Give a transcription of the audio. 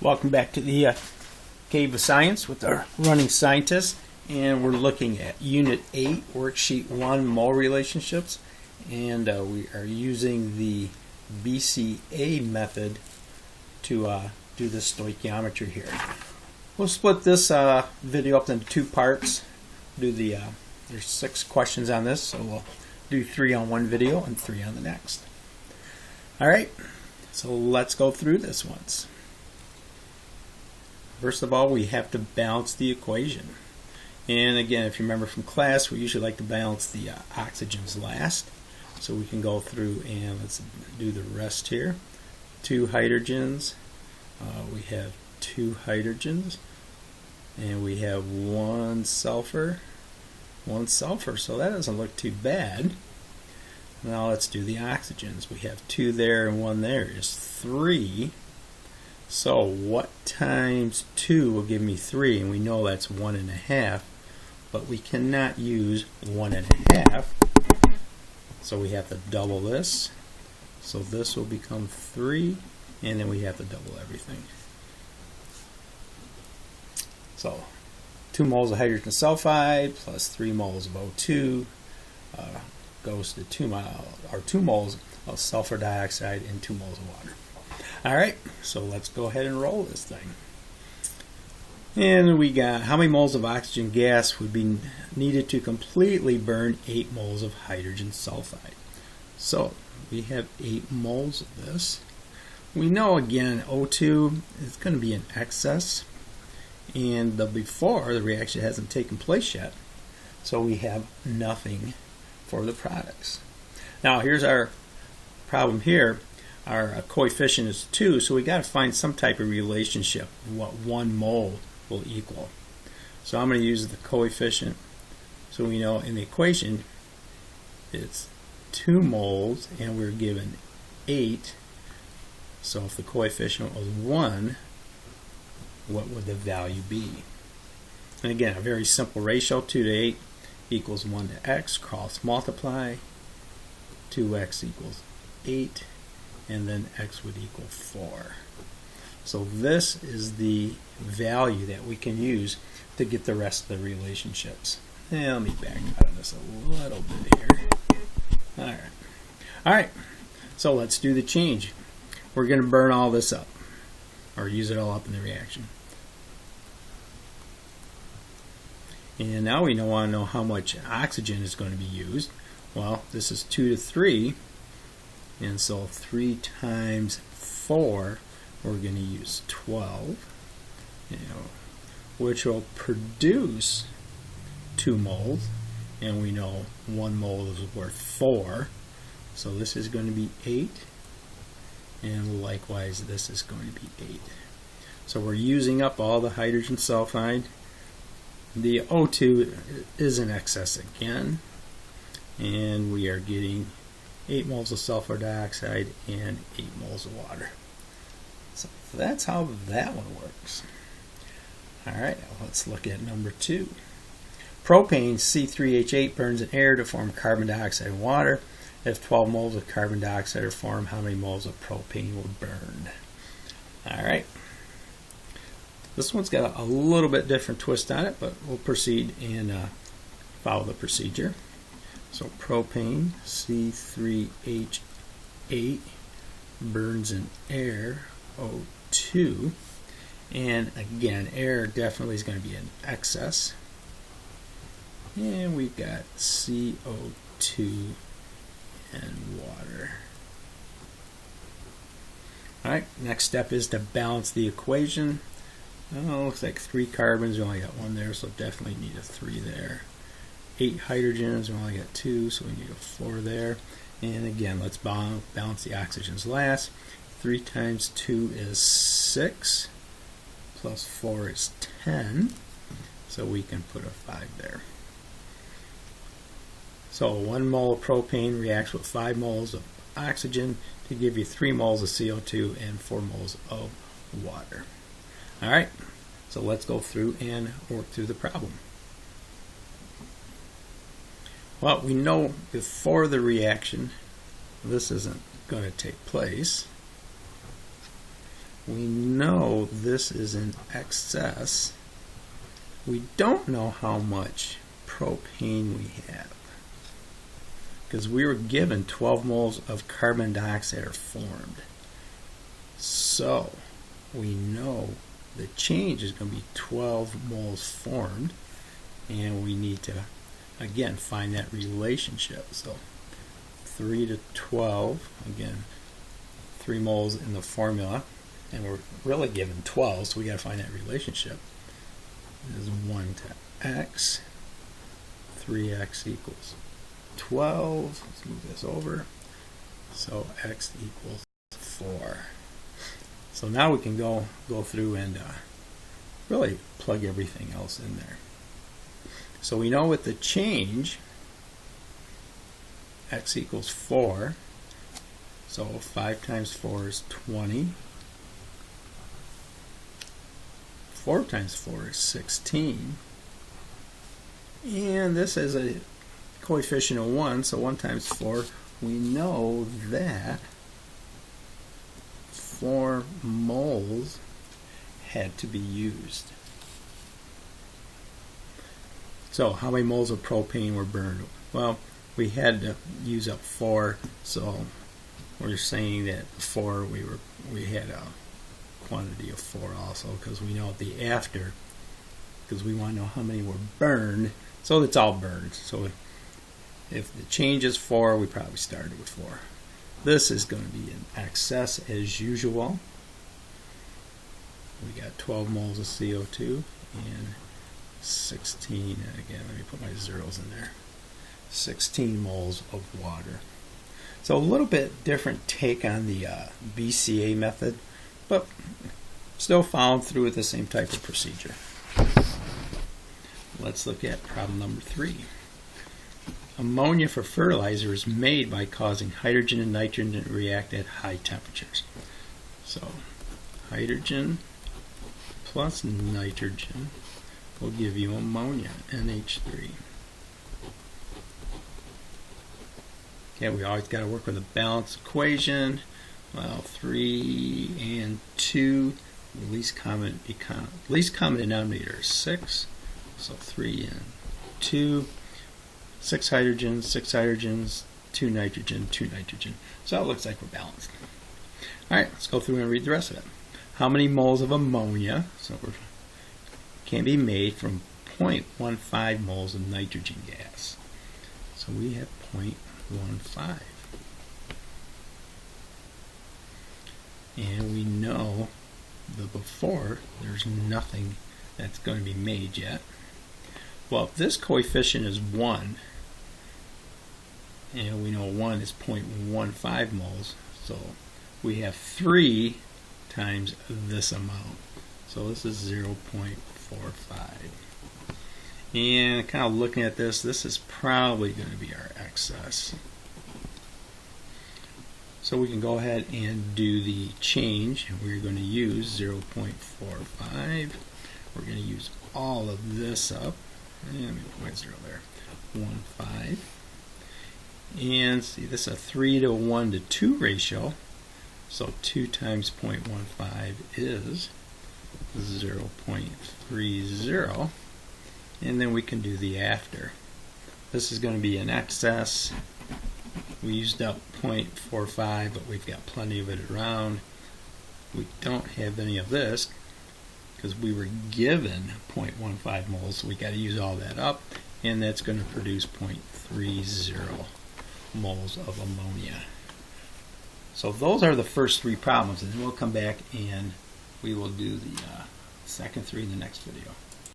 Welcome back to the Cave of Science with our running scientist, and we're looking at Unit 8, Worksheet 1, mole relationships, and we are using the BCA method to do the stoichiometry here. We'll split this video up into two parts. There's 6 questions on this, so we'll do 3 on one video and 3 on the next. Alright, so let's go through this once. First of all, we have to balance the equation. And again, if you remember from class, we usually like to balance the oxygens last. So we can go through and let's do the rest here. 2 hydrogens. We have 2 hydrogens. And we have 1 sulfur. 1 sulfur. So that doesn't look too bad. Now let's do the oxygens. We have 2 there and 1 there is 3. So what times 2 will give me 3? And we know that's 1.5, but we cannot use 1.5. So we have to double this. So this will become 3, and then we have to double everything. So 2 moles of hydrogen sulfide plus 3 moles of O2 goes to 2 moles of sulfur dioxide and 2 moles of water. Alright, so let's go ahead and roll this thing. And we got how many moles of oxygen gas would be needed to completely burn 8 moles of hydrogen sulfide. So we have 8 moles of this. We know again O2 is going to be in excess, and before the reaction hasn't taken place yet, so we have nothing for the products. Now here's our problem here. Our coefficient is 2, so we got to find some type of relationship of what 1 mole will equal. So I'm going to use the coefficient. So we know in the equation it's 2 moles and we're given 8. So if the coefficient was 1, what would the value be? And again, a very simple ratio, 2 to 8 equals 1 to x, cross multiply, 2x equals 8. And then x would equal 4. So this is the value that we can use to get the rest of the relationships. And let me back out of this a little bit here. Alright, so let's do the change. We're going to burn all this up, or use it all up in the reaction. And now we want to know how much oxygen is going to be used. Well, this is 2 to 3. And so 3 times 4, we're going to use 12, which will produce 2 moles. And we know 1 mole is worth 4. So this is going to be 8. And likewise, this is going to be 8. So we're using up all the hydrogen sulfide. The O2 is in excess again. And we are getting 8 moles of sulfur dioxide and 8 moles of water. So that's how that one works. Alright, let's look at number 2. Propane C3H8 burns in air to form carbon dioxide and water. If 12 moles of carbon dioxide are formed, how many moles of propane will burn? Alright. This one's got a little bit different twist on it, but we'll proceed and follow the procedure. So propane, C3H8, burns in air, O2. And again, air definitely is going to be in excess. And we've got CO2 and water. Alright, next step is to balance the equation. Oh, looks like 3 carbons, we only got 1 there, so definitely need a 3 there. 8 hydrogens, we only got 2, so we need a 4 there. And again, let's balance the oxygens last. 3 times 2 is 6, plus 4 is 10, so we can put a 5 there. So 1 mole of propane reacts with 5 moles of oxygen to give you 3 moles of CO2 and 4 moles of water. Alright, so let's go through and work through the problem. Well, we know before the reaction this isn't going to take place. we know this is in excess. We don't know how much propane we have, because we were given 12 moles of carbon dioxide are formed. So we know the change is going to be 12 moles formed, and we need to again find that relationship. So 3 to 12, again 3 moles in the formula, and we're really given 12, so we got to find that relationship. This is 1 to x, 3x equals 12. Let's move this over. So x equals 4. So now we can go through and really plug everything else in there. So we know with the change, x equals 4. So 5 times 4 is 20. 4 times 4 is 16. And this is a coefficient of 1, so 1 times 4, we know that 4 moles had to be used. So how many moles of propane were burned? Well, we had to use up 4, so we're saying that 4 we had a quantity of 4 also, because we know the after, because we want to know how many were burned, so it's all burned. So if the change is 4, we probably started with 4. This is going to be in excess as usual. We got 12 moles of CO2 and 16, and again let me put my zeros in there, 16 moles of water. So a little bit different take on the BCA method, but still followed through with the same type of procedure. Let's look at problem number 3. Ammonia for fertilizer is made by causing hydrogen and nitrogen to react at high temperatures. So hydrogen plus nitrogen will give you ammonia, NH3. Okay, we always got to work with a balanced equation. Well, 3 and 2, the least common denominator is 6. So 3 and 2, 6 hydrogens, 2 nitrogen, 2 nitrogen. So it looks like we're balanced. Alright, let's go through and read the rest of it. How many moles of ammonia can be made from 0.15 moles of nitrogen gas? So we have 0.15. And we know that before there's nothing that's going to be made yet. Well, if this coefficient is 1, and we know 1 is 0.15 moles, so we have 3 times this amount. So this is 0.45. And kind of looking at this is probably going to be our excess. So we can go ahead and do the change. We're going to use 0.45. We're going to use all of this up. And let me put my 0 there. 1.5. And see, this is a 3 to 1 to 2 ratio. So 2 times 0.15 is 0.30. And then we can do the after. This is going to be in excess. We used up 0.45, but we've got plenty of it around. We don't have any of this because we were given 0.15 moles, so we got to use all that up, and that's going to produce 0.30 moles of ammonia. So those are the first 3 problems, and then we'll come back and we will do the second 3 in the next video.